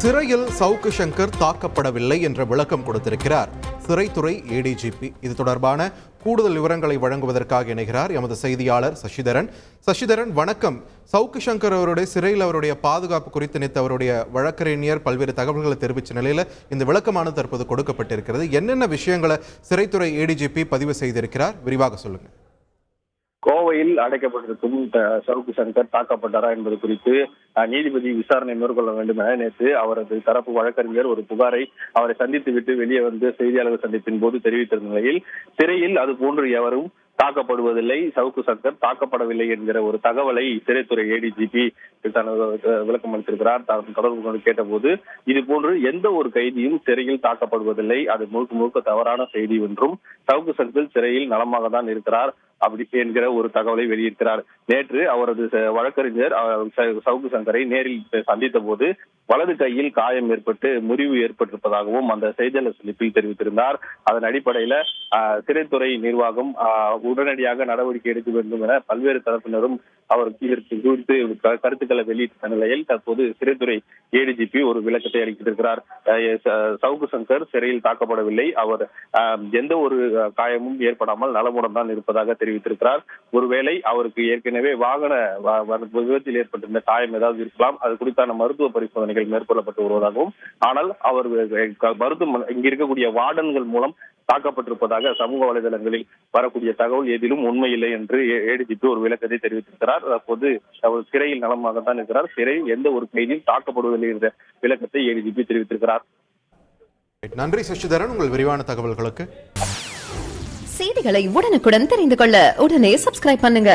சிறையில் சவுக்கு சங்கர் தாக்கப்படவில்லை என்ற விளக்கம் கொடுத்திருக்கிறார் சிறைத்துறை ஏடிஜிபி. இது தொடர்பான கூடுதல் விவரங்களை வழங்குவதற்காக இணைகிறார் எமது செய்தியாளர் சசிதரன். சசிதரன், வணக்கம். சவுக்கு சங்கர் அவருடைய சிறையில் அவருடைய பாதுகாப்பு குறித்து நேற்று அவருடைய வழக்கறிஞர் பல்வேறு தகவல்களை தெரிவித்த நிலையில் இந்த விளக்கமானது தற்போது கொடுக்கப்பட்டிருக்கிறது. என்னென்ன விஷயங்களை சிறைத்துறை ஏடிஜிபி பதிவு செய்திருக்கிறார், விரிவாக சொல்லுங்க. கோவையில் அடைக்கப்பட்டிருக்கும் சவுக்கு சங்கர் தாக்கப்பட்டாரா என்பது குறித்து நீதிபதி விசாரணை மேற்கொள்ள வேண்டும் என நேற்று அவரது தரப்பு வழக்கறிஞர் ஒரு புகாரை அவரை சந்தித்துவிட்டு வெளியே வந்து செய்தியாளர்கள் சந்திப்பின் போது தெரிவித்திருந்த நிலையில் சிறையில் அது போன்று எவரும் தாக்கப்படுவதில்லை, சவுக்கு சங்கர் தாக்கப்படவில்லை என்கிற ஒரு தகவலை சிறைத்துறை ஏடிஜிபி விளக்கம் அளித்திருக்கிறார். தொடர்பு கொண்டு கேட்டபோது இது போன்று எந்த ஒரு கைதியும் சிறையில் தாக்கப்படுவதில்லை, அது முழுக்க முழுக்க தவறான செய்தி என்றும் சவுக்கு சங்கர் சிறையில் நலமாக தான் இருக்கிறார் அப்படி என்கிற ஒரு தகவலை வெளியிட்டார். நேற்று அவரது வழக்கறிஞர் சவுக்கு சங்கரை நேரில் சந்தித்த போது வலது கையில் காயம் ஏற்பட்டு முறிவு ஏற்பட்டிருப்பதாகவும் அந்த செய்தியாளர் சந்திப்பில் தெரிவித்திருந்தார். அதன் அடிப்படையில சிறைத்துறை நிர்வாகம் உடனடியாக நடவடிக்கை எடுக்க வேண்டும் என பல்வேறு தரப்பினரும் அவருக்கு இதற்கு குறித்து கருத்துக்களை வெளியிட்ட நிலையில் தற்போது சிறைத்துறை ஏடிஜிபி ஒரு விளக்கத்தை அளித்திருக்கிறார். சவுக்கு சங்கர் சிறையில் தாக்கப்படவில்லை, அவர் எந்த ஒரு காயமும் ஏற்படாமல் நலமுடன் தான் இருப்பதாக தெரிவித்திருக்கிறார். ஒருவேளை அவருக்கு ஏற்கனவே வாகன விபத்தில் ஏற்பட்டிருந்த காயம் ஏதாவது இருக்கலாம், அது குறித்தான மருத்துவ பரிசோதனைகள் மேற்கொள்ளப்பட்டு வருவதாகவும், ஆனால் அவர் மருத்துவ இங்க இருக்கக்கூடிய வார்டன்கள் மூலம் தாக்கப்பட்டிருப்பதாக சமூக வலைதளங்களில் வரக்கூடிய தகவல் எதிலும் உண்மையில்லை என்று ஏடிஜிபி ஒரு விளக்கத்தை தெரிவித்திருக்கிறார். அப்போது அவர் சிறையில் நலமாகத்தான் இருக்கிறார், சிறையில் எந்த ஒரு கைதியும் தாக்கப்படுவதில்லை என்ற விளக்கத்தை ஏடிஜிபி தெரிவித்திருக்கிறார். நன்றி சசிதரன், உங்கள் விரிவான தகவல்களுக்கு. செய்திகளை உடனுக்குடன் தெரிந்து கொள்ள உடனே சப்ஸ்கிரைப் பண்ணுங்க.